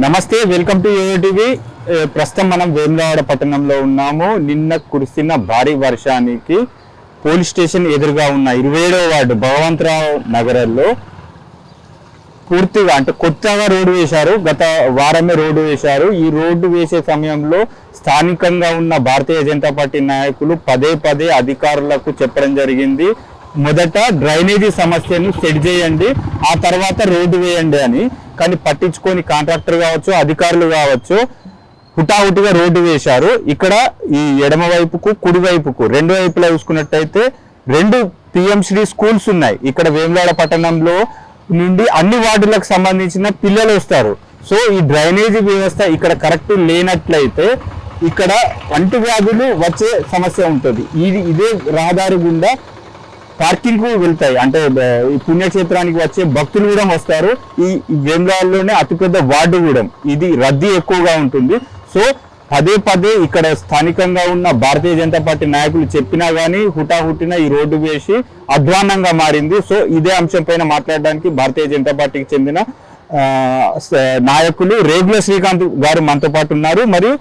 నమస్తే, welcome to TV. ప్రస్తుతం మనం వేములవాడ పట్టణంలో ఉన్నాము. నిన్న కురిసిన భారీ వర్షానికి పోలీస్ స్టేషన్ ఎదురుగా ఉన్న 27వ వార్డు భగవంతరావు నగరంలో పూర్తిగా అంటే కొత్తగా రోడ్డు వేశారు. గత వారమే రోడ్డు వేశారు. ఈ రోడ్డు వేసే సమయంలో స్థానికంగా ఉన్న భారతీయ జనతా పార్టీ నాయకులు పదే అధికారులకు చెప్పడం జరిగింది. మొదట డ్రైనేజీ సమస్యను సెట్ చేయండి, ఆ తర్వాత రోడ్డు వేయండి అని. కానీ పట్టించుకొని కాంట్రాక్టర్ కావచ్చు, అధికారులు కావచ్చు, హుటాహుటిగా రోడ్డు వేశారు. ఇక్కడ ఈ ఎడమ వైపుకు కుడి వైపుకు రెండు వైపులా చూసుకున్నట్టయితే 2 పిఎంశ్రీ స్కూల్స్ ఉన్నాయి. ఇక్కడ వేములవాడ పట్టణంలో నుండి అన్ని వార్డులకు సంబంధించిన పిల్లలు వస్తారు. సో ఈ డ్రైనేజీ వ్యవస్థ ఇక్కడ కరెక్ట్ లేనట్లయితే ఇక్కడ అంటువ్యాధులు వచ్చే సమస్య ఉంటుంది. ఇదే రహదారి గుండా పార్కింగ్ కు వెళ్తాయి. అంటే ఈ పుణ్యక్షేత్రానికి వచ్చే భక్తులు కూడా వస్తారు. ఈ వేములవాడలోనే అతిపెద్ద వార్డు కూడా ఇది రద్దీ ఎక్కువగా ఉంటుంది. సో పదే ఇక్కడ స్థానికంగా ఉన్న భారతీయ జనతా పార్టీ నాయకులు చెప్పినా గానీ హుటాహుటిన ఈ రోడ్డు వేసి అధ్వాన్నంగా మారింది. సో ఇదే అంశం పైన మాట్లాడడానికి భారతీయ జనతా పార్టీకి చెందిన నాయకులు రేగుల శ్రీకాంత్ గారు మనతో పాటు ఉన్నారు. మరియు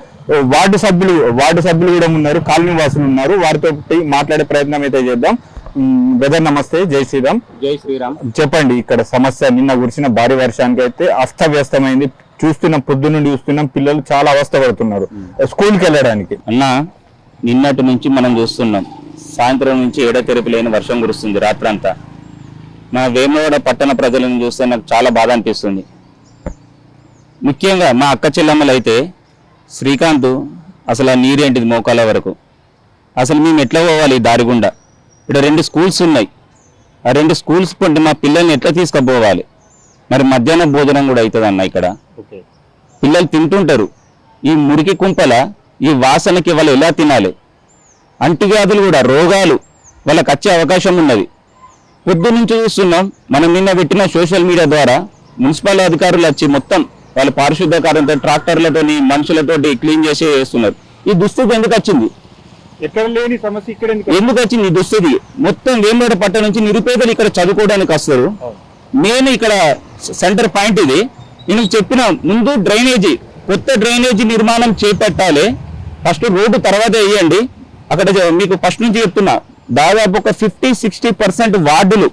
వార్డు సభ్యులు కూడా ఉన్నారు, కాలనీ వాసులు ఉన్నారు. వారితో మాట్లాడే ప్రయత్నం అయితే చేద్దాం. బ్రదర్ నమస్తే, జై శ్రీరామ్. జై శ్రీరామ్. చెప్పండి, ఇక్కడ సమస్య నిన్న కురిసిన భారీ వర్షానికి అయితే అస్తవ్యస్తమైంది. పొద్దున్నుండి చూస్తున్నాం, పిల్లలు చాలా అవస్థ పడుతున్నారు స్కూల్కి వెళ్ళడానికి. అన్న, నిన్నటి నుంచి మనం చూస్తున్నాం, సాయంత్రం నుంచి ఎడతెరిపి లేని వర్షం కురుస్తుంది రాత్రంతా. మా వేములవాడ పట్టణ ప్రజలను చూస్తే నాకు చాలా బాధ అనిపిస్తుంది. ముఖ్యంగా మా అక్క చెల్లెమ్మలు అయితే శ్రీకాంత్ అసలు ఆ నీరేంటిది మోకాల వరకు. అసలు మేము ఎట్లా పోవాలి ఈ దారి గుండా? ఇక్కడ 2 స్కూల్స్ ఉన్నాయి. ఆ 2 స్కూల్స్ పంటే మా పిల్లల్ని ఎట్లా తీసుకుపోవాలి? మరి మధ్యాహ్నం భోజనం కూడా అవుతుంది అన్న. ఇక్కడ పిల్లలు తింటుంటారు, ఈ మురికి కుంపల ఈ వాసనకి వాళ్ళు ఎలా తినాలి? అంటువ్యాధులు కూడా రోగాలు వాళ్ళకి వచ్చే అవకాశం ఉన్నది. పొద్దు నుంచి చూస్తున్నాం మనం. నిన్న పెట్టిన సోషల్ మీడియా ద్వారా మున్సిపల్ అధికారులు వచ్చి మొత్తం వాళ్ళ పారిశుద్ధ కార్యంతో ట్రాక్టర్లతోని మనుషులతోటి క్లీన్ చేసి వేస్తున్నారు. ఈ దుస్థితి ఎందుకు వచ్చింది? ఎక్కడ లేని సమస్య ఇక్కడ ఎందుకు వచ్చింది ఈ దుస్థితి? మొత్తం వేములవాడ పట్టణం నుంచి నిరుపేదలు ఇక్కడ చదువుకోవడానికి వస్తారు. మెయిన్ ఇక్కడ సెంటర్ పాయింట్ ఇది. నేను చెప్పిన ముందు డ్రైనేజీ, కొత్త డ్రైనేజీ నిర్మాణం చేపట్టాలి. ఫస్ట్ రోడ్డు తర్వాత వేయండి. అక్కడ మీకు ఫస్ట్ నుంచి చెప్తున్నా, దాదాపు ఒక 50-60% వార్డులు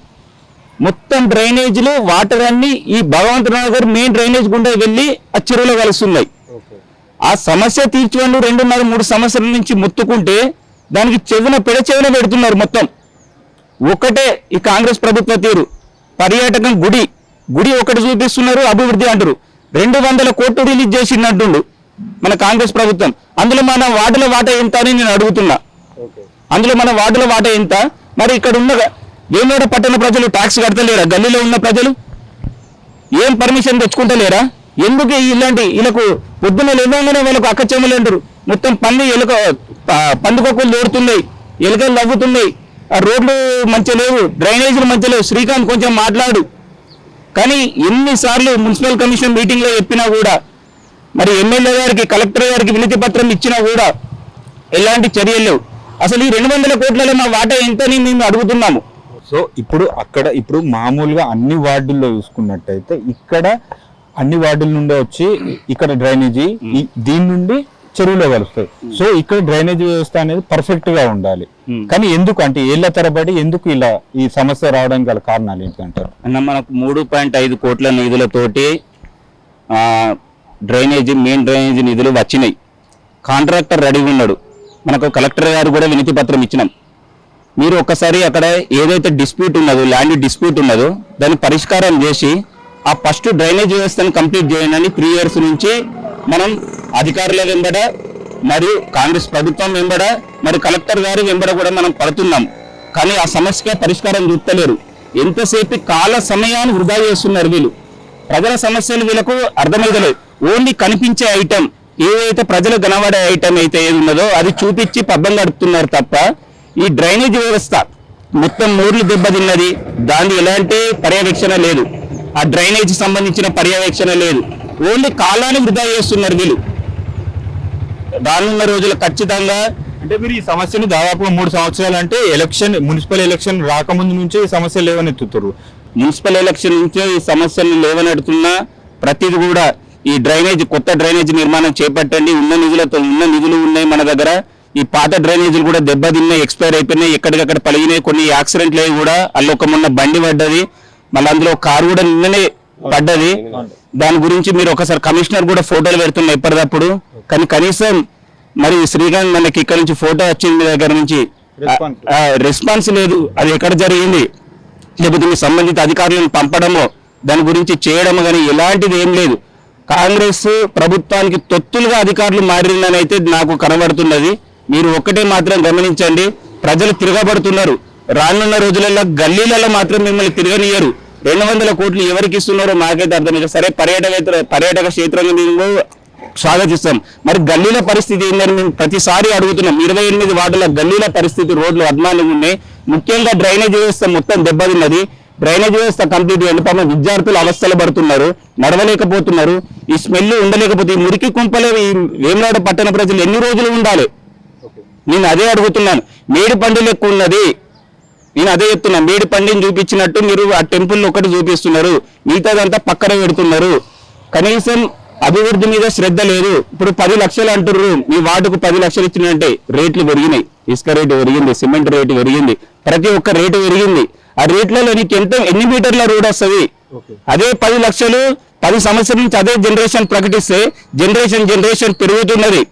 మొత్తం డ్రైనేజీలు వాటర్ అన్ని ఈ భగవంతరావు నగర్ మెయిన్ డ్రైనేజ్ గుండా వెళ్ళి ఆ చెరువులో కలుస్తున్నాయి. ఆ సమస్య తీర్చుకోండి. 2.5-3 సంవత్సరాల నుంచి మొత్తుకుంటే దానికి చెవున పెడుతున్నారు మొత్తం. ఒకటే ఈ కాంగ్రెస్ ప్రభుత్వ తీరు. పర్యాటకం గుడి ఒకటి చూపిస్తున్నారు, అభివృద్ధి అంటారు. 200 కోట్లు రిలీజ్ చేసిందంటుండు మన కాంగ్రెస్ ప్రభుత్వం. అందులో మన వార్డుల వాటా ఎంత అని నేను అడుగుతున్నా. అందులో మన వార్డుల వాటా ఎంత? మరి ఇక్కడ ఉన్న వేములవాడ పట్టణ ప్రజలు ట్యాక్స్ కడతలేరా? గల్లీలో ఉన్న ప్రజలు ఏం పర్మిషన్ తెచ్చుకుంటలేరా? ఎందుకు ఇలాంటి వీళ్ళకు పొద్దున్న లేవగానే వాళ్ళకు అక్క చెమ్మలు అంటారు. మొత్తం పందుకొక్కులు దోడుతున్నాయి, ఎలుకలు నవ్వుతున్నాయి. ఆ రోడ్లు మంచిగా లేవు, డ్రైనేజీలు మంచిగా లేవు. శ్రీకాంత్ కొంచెం మాట్లాడు. కానీ ఎన్నిసార్లు మున్సిపల్ కమిషన్ మీటింగ్లో చెప్పినా కూడా, మరి ఎమ్మెల్యే గారికి, కలెక్టర్ గారికి వినతి పత్రం ఇచ్చినా కూడా ఎలాంటి చర్యలు లేవు. అసలు ఈ 200 కోట్లలో మా వాటా ఎంతని మేము అడుగుతున్నాము. సో ఇప్పుడు మామూలుగా అన్ని వార్డుల్లో చూసుకున్నట్టయితే ఇక్కడ అన్ని వార్డుల నుండి వచ్చి ఇక్కడ డ్రైనేజీ దీని నుండి చెరువులో కలుస్తాయి. సో ఇక్కడ డ్రైనేజీ వ్యవస్థ అనేది పర్ఫెక్ట్ గా ఉండాలి. కానీ ఎందుకు అంటే ఏళ్ల తరబడి ఎందుకు ఇలా ఈ సమస్య రావడానికి గల కారణాలు ఏంటంటారు? అన్న, మనకు 3.5 కోట్ల నిధులతోటి మెయిన్ డ్రైనేజీ నిధులు వచ్చినాయి. కాంట్రాక్టర్ రెడీగా ఉన్నాడు. మనకు కలెక్టర్ గారు కూడా వినతి పత్రం ఇచ్చినాం. మీరు ఒక్కసారి అక్కడ ఏదైతే డిస్ప్యూట్ ఉన్నదో, ల్యాండ్ డిస్ప్యూట్ ఉన్నదో దాన్ని పరిష్కారం చేసి ఆ ఫస్ట్ డ్రైనేజ్ వ్యవస్థను కంప్లీట్ చేయండి. 3 years నుంచి మనం అధికారుల వెంబడ మరియు కాంగ్రెస్ ప్రభుత్వం వెంబడ మరి కలెక్టర్ గారి వెంబడ కూడా మనం పడుతున్నాం. కానీ ఆ సమస్యకే పరిష్కారం చూస్తలేరు. ఎంతసేపు కాల సమయాన్ని వృధా చేస్తున్నారు వీళ్ళు. ప్రజల సమస్యలు వీళ్ళకు అర్థమైతలేదు. ఓన్లీ కనిపించే ఐటమ్ ఏదైతే ప్రజలకు కనబడే ఐటమ్ అయితే ఏది ఉన్నదో అది చూపించి పబ్బం గడుపుతున్నారు తప్ప ఈ డ్రైనేజ్ వ్యవస్థ మొత్తం మూర్లు దెబ్బతిన్నది. దాని ఎలాంటి పర్యవేక్షణ లేదు. ఆ డ్రైనేజ్ సంబంధించిన పర్యవేక్షణ లేదు. ఓన్లీ కాలాన్ని వృధా చేస్తున్నారు వీళ్ళు. రానున్న రోజులు ఖచ్చితంగా అంటే మీరు ఈ సమస్యను దాదాపు 3 సంవత్సరాలు అంటే మున్సిపల్ ఎలక్షన్ రాకముందు నుంచే ఈ సమస్యలు లేవనెత్తుతారు. మున్సిపల్ ఎలక్షన్ నుంచే ఈ సమస్యలు లేవనెడుతున్నా ప్రతిది కూడా ఈ డ్రైనేజ్ కొత్త డ్రైనేజ్ నిర్మాణం చేపట్టండి. ఉన్న నిధులు ఉన్నాయి మన దగ్గర. ఈ పాత డ్రైనేజీలు కూడా దెబ్బతిన్నాయి, ఎక్స్పైర్ అయిపోయినాయి, ఎక్కడికక్కడ పలిగినాయి. కొన్ని యాక్సిడెంట్లు అయ్యి కూడా అల్ల ఒక మొన్న బండి పడ్డది, మళ్ళీ అందులో కారు కూడా నిన్ననే పడ్డది. దాని గురించి మీరు ఒకసారి కమిషనర్ కూడా ఫోటోలు పెడుతున్నారు ఎప్పటికప్పుడు. కానీ కనీసం మరి శ్రీకాంత్ మనకి ఇక్కడ నుంచి ఫోటో వచ్చింది మీ దగ్గర నుంచి, రెస్పాన్స్ లేదు. అది ఎక్కడ జరిగింది, లేకపోతే మీ సంబంధిత అధికారులను పంపడమో దాని గురించి చేయడమో కానీ ఎలాంటిది ఏం లేదు. కాంగ్రెస్ ప్రభుత్వానికి తొత్తులుగా అధికారులు మారిందని అయితే నాకు కనబడుతున్నది. మీరు ఒక్కటే మాత్రం గమనించండి, ప్రజలు తిరగబడుతున్నారు. రానున్న రోజులలో గల్లీలలో మాత్రం మిమ్మల్ని తిరగనియరు. 200 కోట్లు ఎవరికి ఇస్తున్నారో మాకైతే అర్థమైంది. సరే, పర్యాటక క్షేత్రంగా మేము స్వాగతిస్తాం. మరి గల్లీల పరిస్థితి ఏంటని మేము ప్రతిసారి అడుగుతున్నాం. 28 వార్డుల గల్లీల పరిస్థితి, రోడ్లు అధ్వానంగా ఉన్నాయి. ముఖ్యంగా డ్రైనేజ్ వ్యవస్థ మొత్తం దెబ్బతిన్నది. డ్రైనేజ్ వ్యవస్థ కంప్లీట్ అయ్యింది. పాపం విద్యార్థులు అవస్థలు పడుతున్నారు, నడవలేకపోతున్నారు. ఈ స్మెల్ ఉండలేకపోతే ఈ మురికి కుంపలే ఈ వేములవాడ పట్టణ ప్రజలు ఎన్ని రోజులు ఉండాలి? నేను అదే అడుగుతున్నాను. మేడిపండు లెక్క ఉన్నది, నేను అదే చెప్తున్నా. మేడిపండిని చూపించినట్టు మీరు ఆ టెంపుల్ ఒకటి చూపిస్తున్నారు, మిగతాదంతా పక్కన పెడుతున్నారు. కనీసం అభివృద్ధి మీద శ్రద్ధ లేదు. ఇప్పుడు 10 లక్షలు అంటున్నారు, మీ వార్డుకు 10 లక్షలు ఇచ్చినంటే రేట్లు పెరిగినాయి. ఇసుక రేటు పెరిగింది, సిమెంట్ రేటు పెరిగింది, ప్రతి ఒక్క రేటు పెరిగింది. ఆ రేట్లలో నీకు ఎన్ని మీటర్ల రోడ్ వస్తుంది? అదే 10 లక్షలు 10 సంవత్సరాల నుంచి అదే జనరేషన్ ప్రకటిస్తే జనరేషన్ పెరుగుతున్నది.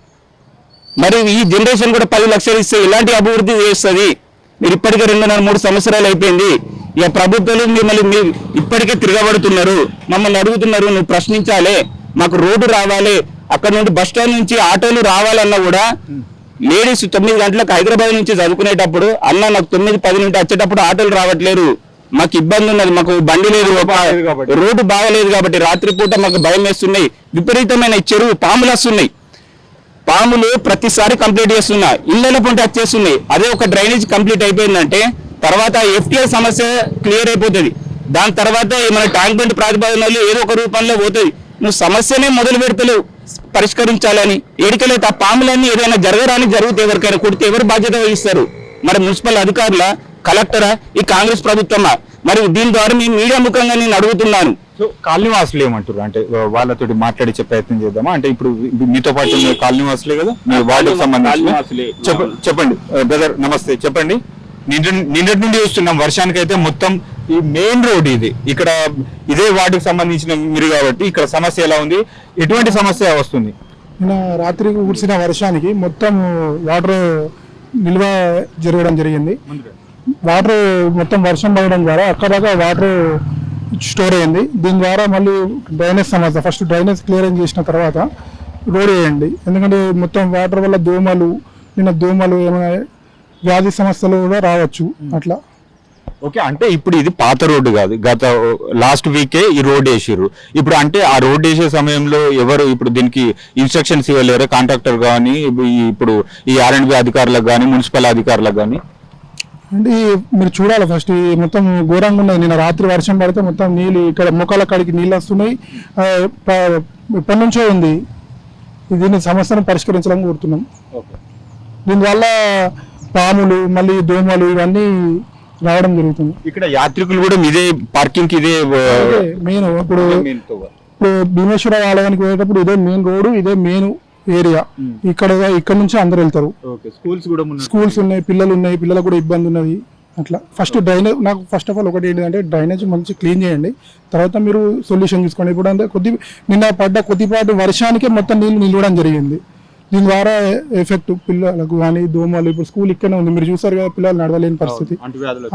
మరి ఈ జనరేషన్ కూడా 10 లక్షలు ఇస్తే ఇలాంటి అభివృద్ధి చేస్తుంది? మీరు ఇప్పటికే 2-3 సంవత్సరాలు అయిపోయింది. ఇక ప్రభుత్వాలు మిమ్మల్ని ఇప్పటికే తిరగబడుతున్నారు, మమ్మల్ని అడుగుతున్నారు. నువ్వు ప్రశ్నించాలి, మాకు రోడ్డు రావాలి. అక్కడ నుండి బస్ స్టాండ్ నుంచి ఆటోలు రావాలన్నా కూడా లేడీస్ 9 గంటలకు హైదరాబాద్ నుంచి చదువుకునేటప్పుడు అన్న నాకు 9-10 నుండి వచ్చేటప్పుడు ఆటోలు రావట్లేరు, మాకు ఇబ్బంది ఉన్నది, మాకు బండి లేదు, రోడ్డు బాగలేదు కాబట్టి రాత్రిపూట మాకు భయం వేస్తున్నాయి. విపరీతమైన చెరువు పాములు వస్తున్నాయి. పాములు ప్రతిసారి కంప్లీట్ చేస్తున్నా, ఇళ్ళ పొంటి వచ్చేస్తున్నాయి. అదే ఒక డ్రైనేజ్ కంప్లీట్ అయిపోయిందంటే తర్వాత ఎఫ్టీఐ సమస్య క్లియర్ అయిపోతుంది. దాని తర్వాత మన ట్యాంక్ బండ్ ప్రాతిపదికనలో ఏదో ఒక రూపంలో పోతుంది. నువ్వు సమస్యనే మొదలు పెడతలేవు పరిష్కరించాలని. ఏడికలైతే ఆ పాములన్నీ ఏదైనా జరుగుతే ఎవరికైనా కొడితే ఎవరు బాధ్యత వహిస్తారు? మరి మున్సిపల్ అధికారుల, కలెక్టరా, ఈ కాంగ్రెస్ ప్రభుత్వమా? మరి దీని ద్వారా మీ మీడియా ముఖంగా నేను అడుగుతున్నాను. సో కాలనీవాసులు ఏమంటారు అంటే వాళ్ళతోటి మాట్లాడించే ప్రయత్నం చేద్దామా? అంటే ఇప్పుడు మీతో పాటు ఉన్న కాలనీవాసులే కదా, మీ వార్డుకు సంబంధించి. చెప్పండి బ్రదర్, నమస్తే. చెప్పండి. నిన్నటి నుండి చూస్తున్నాం, వర్షానికి అయితే మొత్తం ఈ మెయిన్ రోడ్ ఇది, ఇక్కడ ఇదే వార్డుకు సంబంధించిన మీరు కాబట్టి ఇక్కడ సమస్య ఎలా ఉంది, ఎటువంటి సమస్య వస్తుంది? నిన్న రాత్రి కురిసిన వర్షానికి మొత్తం వాటర్ నిల్వ జరగడం జరిగింది. వాటర్ మొత్తం వర్షం పడడం ద్వారా అక్కడగా వాటర్ స్టోర్ అయింది. దీని ద్వారా మళ్ళీ డ్రైనేజ్ సమస్య, ఫస్ట్ డ్రైనేజ్ క్లియరెన్స్ చేసిన తర్వాత రోడ్ వేయండి. ఎందుకంటే మొత్తం వాటర్ వల్ల దోమలు ఏమైనా వ్యాధి సమస్యలు కూడా రావచ్చు అట్లా. ఓకే, అంటే ఇప్పుడు ఇది పాత రోడ్డు కాదు, గత లాస్ట్ వీకే ఈ రోడ్ వేసిర్రు. ఇప్పుడు అంటే ఆ రోడ్ వేసే సమయంలో ఎవరు ఇప్పుడు దీనికి ఇన్స్ట్రక్షన్స్ ఇవ్వలేరు? కాంట్రాక్టర్ కానీ, ఇప్పుడు ఈ R&B అధికారులకు కానీ, మున్సిపల్ అధికారులకు కానీ? అంటే మీరు చూడాలి, ఫస్ట్ మొత్తం ఘోరంగా ఉన్నది. నిన్న రాత్రి వర్షం పడితే మొత్తం నీళ్ళు ఇక్కడ మొక్కల కాడికి నీళ్ళు వస్తున్నాయి. ఎప్పటి నుంచో ఉంది. దీని సమస్యను పరిష్కరించాలని కోరుతున్నాం. దీనివల్ల పాములు, మళ్ళీ దోమలు ఇవన్నీ రావడం జరుగుతుంది. ఇక్కడ యాత్రికులు కూడా ఇదే పార్కింగ్ ఇదే మెయిన్. ఇప్పుడు భీమేశ్వర ఆలయానికి పోయేటప్పుడు ఇదే మెయిన్ రోడ్డు, ఇదే మెయిన్ ఏరియా. ఇక్కడ నుంచి అందరు వెళ్తారు. స్కూల్స్ ఉన్నాయి, పిల్లలు ఉన్నాయి, పిల్లలకు కూడా ఇబ్బంది ఉన్నది. అట్లా ఫస్ట్ డ్రైనేజ్, నాకు ఫస్ట్ ఆఫ్ ఆల్ ఒకటి ఏంటంటే డ్రైనేజ్ మంచి క్లీన్ చేయండి, తర్వాత మీరు సొల్యూషన్ చూసుకోండి. ఇప్పుడు అంటే నిన్న పడ్డ కొద్దిపాటి వర్షానికే మొత్తం నీళ్ళు నిలవడం జరిగింది. దీని ద్వారా ఎఫెక్ట్ పిల్లలకు కానీ, దోమలు, ఇప్పుడు స్కూల్ ఇక్కడనే ఉంది, మీరు చూసారు కదా, పిల్లలు నడవలేని పరిస్థితి,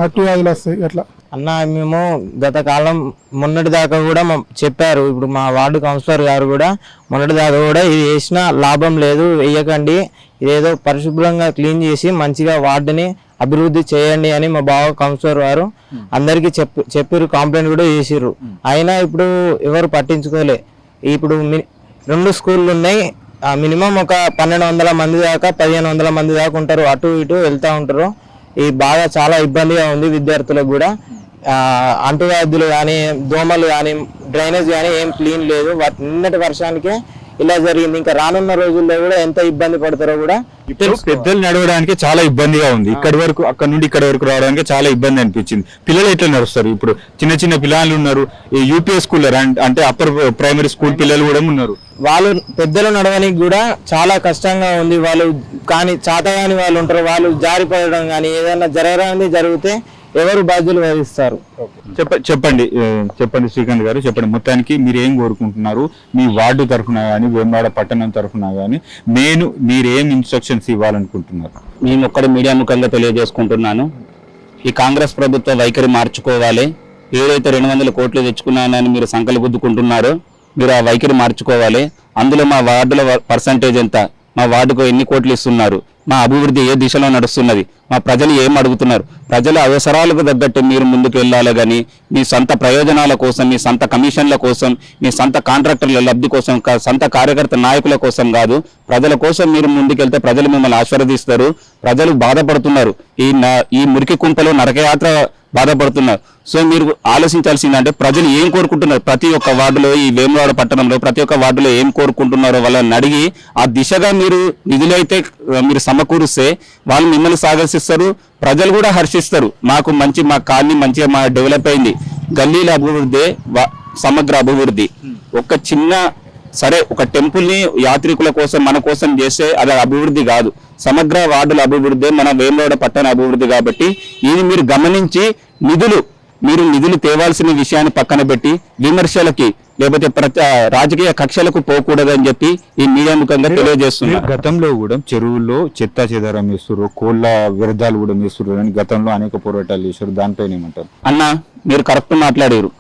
అంటువ్యాధులు వస్తాయి అట్లా. అన్న మేము గత కాలం మొన్నటి దాకా కూడా చెప్పారు, ఇప్పుడు మా వార్డు కౌన్సిలర్ గారు కూడా మొన్నటి దాకా కూడా ఇది వేసినా లాభం లేదు, వేయకండి, ఇదేదో పరిశుభ్రంగా క్లీన్ చేసి మంచిగా వార్డుని అభివృద్ధి చేయండి అని మా బావ కౌన్సిలర్ గారు అందరికీ చెప్పారు, కంప్లైంట్ కూడా చేసిర్రు. అయినా ఇప్పుడు ఎవరు పట్టించుకోలే. ఇప్పుడు 2 స్కూళ్ళు ఉన్నాయి, మినిమం ఒక 1200 మంది దాకా 1500 మంది దాకా ఉంటారు, అటు ఇటు వెళ్తూ ఉంటారు. ఇది బాగా చాలా ఇబ్బందిగా ఉంది విద్యార్థులకు కూడా. అంటువ్యాధులు కానీ, దోమలు కానీ, డ్రైనేజ్ కానీ ఏం క్లీన్ లేదు. నిన్నటి వర్షానికే ఇలా జరిగింది. ఇంకా రానున్న రోజుల్లో కూడా ఎంత ఇబ్బంది పడతారో కూడా పెద్దలు నడవడానికి చాలా ఇబ్బందిగా ఉంది. ఇక్కడి వరకు అక్కడ నుండి ఇక్కడ వరకు రావడానికి చాలా ఇబ్బంది అనిపించింది. పిల్లలు ఎట్లా నడుస్తారు? ఇప్పుడు చిన్న చిన్న పిల్లలు ఉన్నారు, యూపీఎస్ స్కూల్ అంటే అప్పర్ ప్రైమరీ స్కూల్ పిల్లలు కూడా ఉన్నారు. వాళ్ళు పెద్దలు నడవడానికి కూడా చాలా కష్టంగా ఉంది. వాళ్ళు కానీ చాతగాని వాళ్ళు ఉంటారు, వాళ్ళు జారిపడడం కానీ ఏదైనా జరగడానికి జరిగితే ఎవరు బాధ్యులు వహిస్తారు? చెప్పండి శ్రీకాంత్ గారు, చెప్పండి. మొత్తానికి మీరు ఏం కోరుకుంటున్నారు? మీ వార్డు తరఫున కానీ వేములవాడ పట్టణం తరఫున కానీ మీరు ఏం ఇన్స్ట్రక్షన్స్ ఇవ్వాలనుకుంటున్నారు? నేను ఒక్కడి మీడియా ముఖంగా తెలియజేసుకుంటున్నాను, ఈ కాంగ్రెస్ ప్రభుత్వ వైఖరి మార్చుకోవాలి. ఏదైతే 200 కోట్లు తెచ్చుకున్నానని మీరు సంకలు గుద్దుకుంటున్నారో మీరు ఆ వైఖరి మార్చుకోవాలి. అందులో మా వార్డుల పర్సంటేజ్ ఎంత, మా వార్డుకు ఎన్ని కోట్లు ఇస్తున్నారు, మా అభివృద్ధి ఏ దిశలో నడుస్తున్నది, మా ప్రజలు ఏం అడుగుతున్నారు, ప్రజల అవసరాలకు తగ్గట్టు మీరు ముందుకు వెళ్ళాలి. కానీ మీ సొంత ప్రయోజనాల కోసం, మీ సొంత కమిషన్ల కోసం, మీ సొంత కాంట్రాక్టర్ల లబ్ధి కోసం, సొంత కార్యకర్త నాయకుల కోసం కాదు, ప్రజల కోసం మీరు ముందుకెళ్తే ప్రజలు మిమ్మల్ని ఆశీర్వదిస్తారు. ప్రజలు బాధపడుతున్నారు, ఈ మురికి కుంపలో నరకయాత్ర బాధపడుతున్నారు. సో మీరు ఆలోచించాల్సిందంటే ప్రజలు ఏం కోరుకుంటున్నారు, ప్రతి ఒక్క వార్డులో, ఈ వేములవాడ పట్టణంలో ప్రతి ఒక్క వార్డులో ఏం కోరుకుంటున్నారో వాళ్ళని అడిగి ఆ దిశగా మీరు నిధులైతే మీరు సమకూరుస్తే వాళ్ళు మిమ్మల్ని సాగసిస్తారు, ప్రజలు కూడా హర్షిస్తారు. మా కాలనీ మంచిగా మా డెవలప్ అయింది, గల్లీల అభివృద్ధి, సమగ్ర అభివృద్ధి. ఒక చిన్న సరే ఒక టెంపుల్ ని యాత్రికుల కోసం మన కోసం చేస్తే అది అభివృద్ధి కాదు, సమగ్ర వార్డుల అభివృద్ధి, మన వేములవాడ పట్టణ అభివృద్ధి. కాబట్టి ఇది మీరు గమనించి మీరు నిధులు తేవాల్సిన విషయాన్ని పక్కన పెట్టి విమర్శలకి లేకపోతే రాజకీయ కక్షలకు పోకూడదని చెప్పి ఈ మీడియా ముఖంగా తెలియజేస్తున్నారు. గతంలో కూడా చెరువుల్లో చెత్త చెదారం వేస్తారు, కోళ్ళ వ్యర్థాలు కూడా వేస్తారు అని గతంలో అనేక పోరాటాలు చేశారు. దానిపైన ఏమంటారు? అన్న మీరు కరెక్ట్ మాట్లాడారు.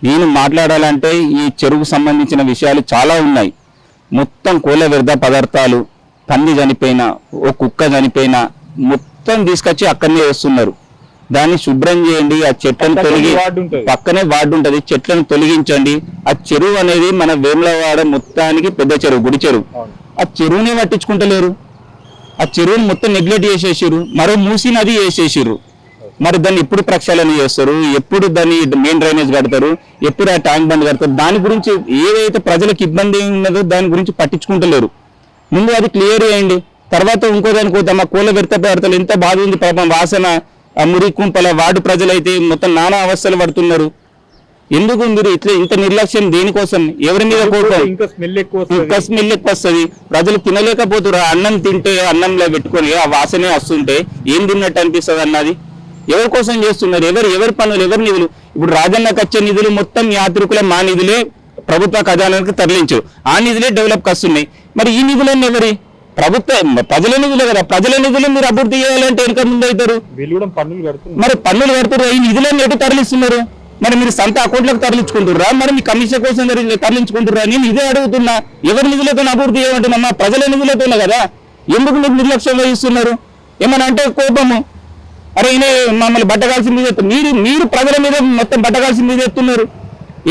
నేను మాట్లాడాలంటే ఈ చెరువుకు సంబంధించిన విషయాలు చాలా ఉన్నాయి. మొత్తం కోళ్ళ వ్యర్థ పదార్థాలు, పంది చనిపోయినా, ఓ కుక్క చనిపోయినా మొత్తం తీసుకొచ్చి అక్కడనే వేస్తున్నారు. దాన్ని శుభ్రం చేయండి, ఆ చెట్లను పక్కనే వార్డు ఉంటుంది, చెట్లను తొలగించండి. ఆ చెరువు అనేది మన వేములవాడ మొత్తానికి పెద్ద చెరువు, గుడి చెరువు. ఆ చెరువునే పట్టించుకుంటలేరు, ఆ చెరువుని మొత్తం నెగ్లెక్ట్ చేసేసారు, మరో మూసీ నది వేసేసారు. మరి దాన్ని ఎప్పుడు ప్రక్షాళన చేస్తారు, ఎప్పుడు దాన్ని మెయిన్ డ్రైనేజ్ కడతారు, ఎప్పుడు ఆ ట్యాంక్ బండ్ కడతారు? దాని గురించి ఏదైతే ప్రజలకు ఇబ్బంది ఉన్నదో దాని గురించి పట్టించుకుంటలేరు. ముందు అది క్లియర్ చేయండి, తర్వాత ఇంకో దానికి పోతాం. ఆ కోళ్ళ వ్యర్థ పదార్థాలు ఎంత బాధ ఉంది పాపం, వాసన, ఆ మురి కుంపల వార్డు ప్రజలైతే మొత్తం నానా అవస్థలు పడుతున్నారు. ఎందుకు మీరు ఇంత నిర్లక్ష్యం దేనికోసం? ఎవరి మీద కోపం? ఇంకా స్మెల్ ఎక్కువ వస్తుంది, ప్రజలు తినలేకపోతున్నారు. అన్నం తింటే అన్నంలో పెట్టుకొని ఆ వాసనే వస్తుంటే ఏం తిన్నట్టు అనిపిస్తుంది అన్నది. ఎవరి కోసం చేస్తున్నారు? ఎవరి పనులు, ఎవరి నిధులు? ఇప్పుడు రాజన్నకు వచ్చే నిధులు మొత్తం యాత్రికుల మా నిధులే ప్రభుత్వ ఖజానానికి తరలించు, ఆ నిధులే డెవలప్ వస్తున్నాయి. మరి ఈ నిధులన్నీ ఎవరి? ప్రజల నిధులే కదా. ప్రజల నిధులు మీరు అభివృద్ధి చేయాలంటే వెనుక ముందు అవుతారు. మరి పన్నులు కడుతున్నారు, ఈ నిధులన్నీ ఎటు తరలిస్తున్నారు? మరి మీరు సొంత అకౌంట్లకు తరలించుకుంటుర్రా, మరి మీ కమిషన్ కోసం తరలించుకుంటుర్రా? నేను ఇదే అడుగుతున్నా. ఎవరి నిధులతో అభివృద్ధి చేయమంటున్నా? ప్రజల నిధులతోనే కదా. ఎందుకు మీరు నిర్లక్ష్యం వహిస్తున్నారు? ఏమన్నా అంటే కోపము, అరే ఈయన మమ్మల్ని బట్టగాల్సి మీద మీరు ప్రజల మీద మొత్తం బట్టగాల్సి మీద ఎత్తున్నారు.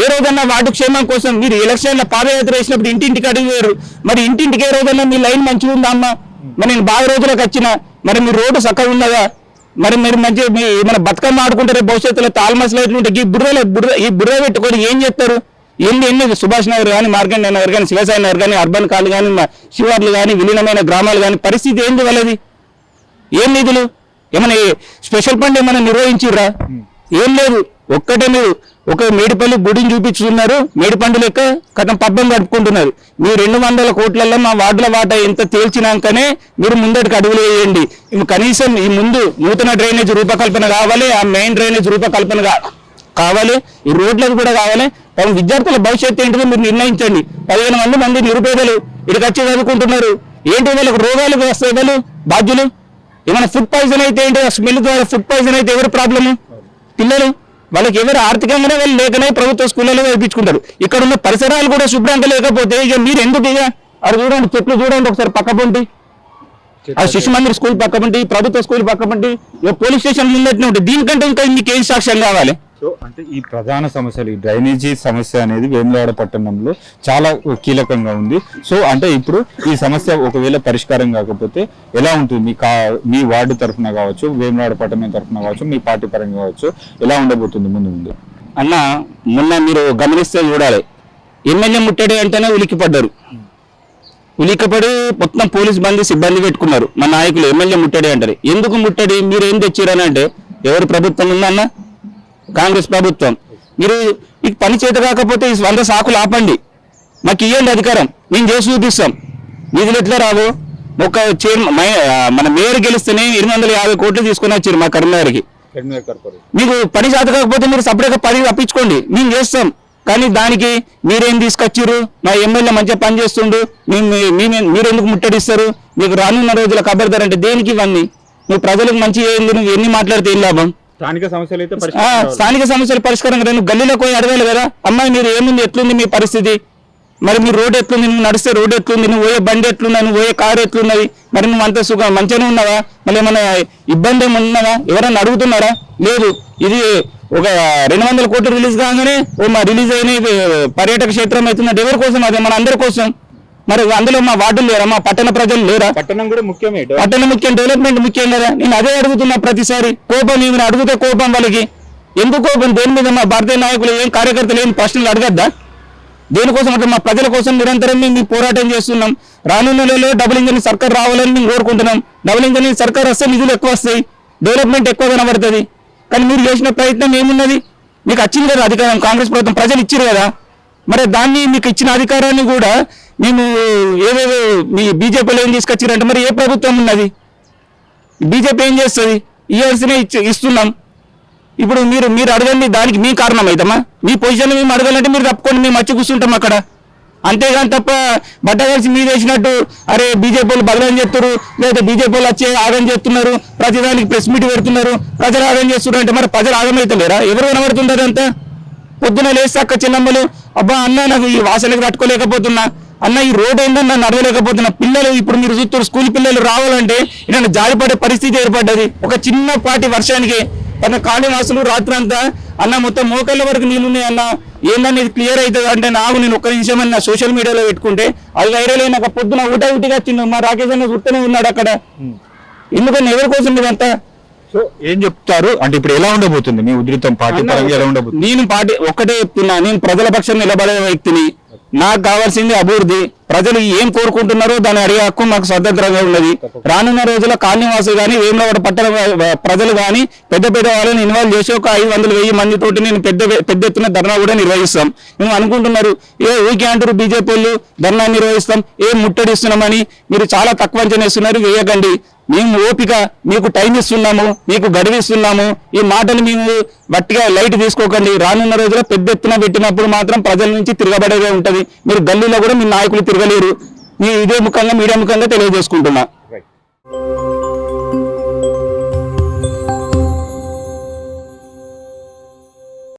ఏ రోజన్నా వార్డు క్షేమం కోసం మీరు ఎలక్షన్ల పాదయాత్ర వేసినప్పుడు ఇంటింటికి అడిగారు. మరి ఇంటింటికి ఏ రోజన్నా మీ లైన్ మంచిగా ఉందా అమ్మా? మరి నేను బాగా రోజులకు వచ్చిన, మరి మీ రోడ్డు చక్కగా ఉన్నదా? మరి మీరు మంచిగా మన బతుకమ్మ ఆడుకుంటారే భవిష్యత్తులో తాల్మస్ లైట్లు ఉంటే ఈ బుర్ర పెట్టుకొని ఏం చేస్తారు? ఎన్ని సుభాష్ నగర్ కానీ, మార్కండ నగర్ కానీ, శివసాయి నగర్ కానీ, అర్బన్ కాలు కానీ, శివార్లు కానీ, విలీనమైన గ్రామాలు కానీ పరిస్థితి ఏంది వాళ్ళది? ఏం నిధులు? ఏమైనా స్పెషల్ ఫండ్ ఏమైనా నిర్వహించిర్రా? ఏం లేదు. ఒక్కటే మీరు ఒక మేడిపల్లి గుడిని చూపించుతున్నారు, మేడిపండు లెక్క కథం పబ్బం గడుపుకుంటున్నారు. మీ 200 కోట్లలో మా వార్డుల వాటా ఎంత తేల్చినాకనే మీరు ముందటికి అడుగులు వేయండి. కనీసం ఈ ముందు నూతన డ్రైనేజ్ రూపకల్పన కావాలి, ఆ మెయిన్ డ్రైనేజ్ రూపకల్పన కావాలి, ఈ రోడ్లకు కూడా కావాలి. విద్యార్థుల భవిష్యత్తు ఏంటిదో మీరు నిర్ణయించండి. 15 మంది నిరుపేదలు ఇక్కడికి వచ్చి చదువుకుంటున్నారు. ఏంటి వాళ్ళకి రోగాలు వస్తాయి? వాళ్ళు బాధ్యులు. ఏమైనా ఫుడ్ పాయిజన్ అయితే ఏంటి? స్మెల్ ద్వారా ఫుడ్ పాయిజన్ అయితే ఎవరి ప్రాబ్లము? పిల్లలు. వాళ్ళకి ఎవరు ఆర్థికంగానే వాళ్ళు లేకనే ప్రభుత్వ స్కూళ్ళలో వేయించుకుంటారు. ఇక్కడ ఉన్న పరిసరాలు కూడా శుభ్రంగా లేకపోతే ఇక మీరు ఎందుకు? ఇక అది చూడండి, చెట్లు చూడండి ఒకసారి పక్క పంటి, ఆ శిశు మందిర్ స్కూల్ పక్క పంటి, ప్రభుత్వ స్కూల్ పక్క పంటి, పోలీస్ స్టేషన్ ముందట్నే ఉంటుంది. దీనికంటే ఇంకా మీకు ఏం సాక్ష్యం కావాలి? సో అంటే ఈ ప్రధాన సమస్యలు, ఈ డ్రైనేజీ సమస్య అనేది వేములవాడ పట్టణంలో చాలా కీలకంగా ఉంది. సో అంటే ఇప్పుడు ఈ సమస్య ఒకవేళ పరిష్కారం కాకపోతే ఎలా ఉంటుంది? మీ వార్డు తరఫున కావచ్చు, వేములవాడ పట్టణం తరఫున కావచ్చు, మీ పార్టీ పరంగా కావచ్చు, ఎలా ఉండబోతుంది ముందు? అన్న మొన్న మీరు గమనిస్తే చూడాలి, ఎమ్మెల్యే ముట్టడి అంటేనే ఉలిక్కిపడ్డారు. ఉలిక్కపడి మొత్తం పోలీస్ బంది సిబ్బంది పెట్టుకున్నారు. మా నాయకులు ఎమ్మెల్యే ముట్టడి అంటారు. ఎందుకు ముట్టడి? మీరు ఏం తెచ్చారని అంటే ఎవరు ప్రభుత్వం ఉందన్న? కాంగ్రెస్ ప్రభుత్వం. మీరు ఈ పని చేత కాకపోతే ఈ 100 సాకులు ఆపండి, మాకు ఇవ్వండి అధికారం, మేము చేసి చూపిస్తాం. నిధులు ఎట్లా రావు? ఒక మన మేయర్ గెలిస్తేనే 850 కోట్లు తీసుకుని వచ్చారు మా కరీంనగర్కి. మీకు పని చేత కాకపోతే మీరు సపరేట్గా 10 రప్పించుకోండి, మేము చేస్తాం. కానీ దానికి మీరేం తీసుకొచ్చారు? మా ఎమ్మెల్యే మంచిగా పని చేస్తుండు, మీరెందుకు ముట్టడిస్తారు? మీకు రానున్న రోజుల కబర్దారంటే దేనికి ఇవన్నీ? నువ్వు ప్రజలకు మంచి ఏంది? నువ్వు ఎన్ని మాట్లాడితే ఏం లాభం? స్థానిక సమస్యల పరిష్కారం కదా. నువ్వు గల్లీలో పోయి అడగాలి కదా, అమ్మాయి మీరు ఏముంది, ఎట్లుంది మీ పరిస్థితి, మరి మీ రోడ్ ఎట్లుంది, నువ్వు నడిస్తే రోడ్ ఎట్లుంది, నువ్వు పోయే బండి ఎట్లున్నది, నువ్వు పోయే కారు ఎట్లున్నది, మరి నువ్వు అంత మంచిగానే ఉన్నావా? మళ్ళీ ఏమైనా ఇబ్బంది ఏమి ఉన్నదా? ఎవరైనా అడుగుతున్నారా? లేదు. ఇది ఒక 200 కోట్లు రిలీజ్ కాగానే మా రిలీజ్ అయిన పర్యాటక క్షేత్రం అవుతుందంటే ఎవరి కోసం? అదే మన అందరి కోసం. మరి అందులో మా వార్డులు లేరా? మా పట్టణ ప్రజలు లేరా? పట్టణం కూడా ముఖ్యమే, పట్టణం ముఖ్యం, డెవలప్మెంట్ ముఖ్యం కదా. నేను అదే అడుగుతున్నా ప్రతిసారి. కోపం నేను అడిగితే కోపం వాళ్ళకి ఎందుకు కోపం? దేని మీద? మా భారతీయ నాయకులు ఏం కార్యకర్తలు ఏం ప్రశ్నలు అడగద్దా? దేనికోసం అంటే మా ప్రజల కోసం నిరంతరం మేము పోరాటం చేస్తున్నాం. రానున్న నెలలో డబుల్ ఇంజన్ సర్కార్ రావాలని మేము కోరుకుంటున్నాం. డబుల్ ఇంజన్ సర్కార్ వస్తే నిధులు ఎక్కువ వస్తాయి, డెవలప్మెంట్ ఎక్కువ కనబడుతుంది. కానీ మీరు చేసిన ప్రయత్నం ఏమున్నది? మీకు వచ్చింది కదా అధికారం, కాంగ్రెస్ ప్రభుత్వం ప్రజలు ఇచ్చారు కదా. మరి దాన్ని మీకు ఇచ్చిన అధికారాన్ని కూడా మేము ఏవేవో మీ బీజేపీలో ఏం తీసుకొచ్చారంటే మరి ఏ ప్రభుత్వం ఉన్నది? బీజేపీ ఏం చేస్తుంది? ఇయర్స్నే ఇస్తున్నాం. ఇప్పుడు మీరు అడగండి, దానికి మీ కారణం అవుతామా? మీ పొజిషన్ మేము అడగాలంటే మీరు తప్పుకొని మేము వచ్చి కూర్చుంటాం అక్కడ. అంతేగాని తప్ప బట్టగలిసి మీరు వేసినట్టు అరే బీజేపీ వాళ్ళు బదలం చేస్తారు, లేదా బీజేపీ వాళ్ళు వచ్చి ఆగం చేస్తున్నారు, ప్రతిదానికి ప్రెస్ మీట్ పెడుతున్నారు, ప్రజలు ఆగం చేస్తున్నారు అంటే మరి ప్రజలు ఆగమవుతలేరా? ఎవరు కనబడుతుంటారు అంతా? పొద్దున లేస్తే అక్క చిన్నమ్మలు అబ్బా అన్న నాకు ఈ వాసనకు తట్టుకోలేకపోతున్నా, అన్న ఈ రోడ్ ఏంటన్నా నడవలేకపోతున్నా, పిల్లలు ఇప్పుడు మీరు చూస్తారు స్కూల్ పిల్లలు రావాలంటే ఇలా జారిపడే పరిస్థితి ఏర్పడ్డది ఒక చిన్నపాటి వర్షానికి. తన కాళీవాసులు రాత్రి అంతా అన్న మొత్తం మోకాళ్ళ వరకు నీళ్ళున్నాయి అన్న, ఏందన్నా ఇది క్లియర్ అవుతుంది అంటే నాకు నేను ఒక్క నిమిషం అన్న సోషల్ మీడియాలో పెట్టుకుంటే అది వైరల్ అయినాక పొద్దున ఊటిగా తిన్నాం. మా రాకేష్ అన్న చుట్టూనే ఉన్నాడు అక్కడ. ఎందుకని ఎవరి కోసం ఇదంతా? సో ఏం చెప్తారు అంటే ఇప్పుడు ఎలా ఉండబోతుంది మీ ఉధృతం పార్టీ పరంగా ఎలా ఉండబోతుంది? నేను పార్టీ ఒక్కటే చెప్తున్నా, నేను ప్రజల పక్షం నిలబడే వ్యక్తిని. నాకు కావాల్సింది అభివృద్ధి. ప్రజలు ఏం కోరుకుంటున్నారో దాన్ని అడిగే హక్కు మాకు స్వతంత్రంగా ఉన్నది. రానున్న రోజుల్లో కాలనీవాసులు కానీ వేములవాడ పట్టణ ప్రజలు కానీ పెద్ద వాళ్ళని ఇన్వాల్వ్ చేసి ఒక 500-1000 మందితోటి నేను పెద్ద ఎత్తున ధర్నా కూడా నిర్వహిస్తాం. మేము అనుకుంటున్నారు ఊకే అంటారు బీజేపీ వాళ్ళు ధర్నా నిర్వహిస్తాం, ఏం ముట్టడిస్తున్నామని. మీరు చాలా తక్కువ అంచనా వేస్తున్నారు. వేయకండి, మేము ఓపిక మీకు టైం ఇస్తున్నాము, మీకు గడువిస్తున్నాము. ఈ మాటలు మేము గట్టిగా లైట్ తీసుకోకండి. రానున్న రోజుల్లో పెద్ద ఎత్తున పెట్టినప్పుడు మాత్రం ప్రజల నుంచి తిరగబడేదే ఉంటది. మీరు గల్లీలో కూడా మీ నాయకులు తిరగలేరు. మీ ఇదే ముఖంగా మీడియా ముఖంగా తెలియజేసుకుంటున్నా.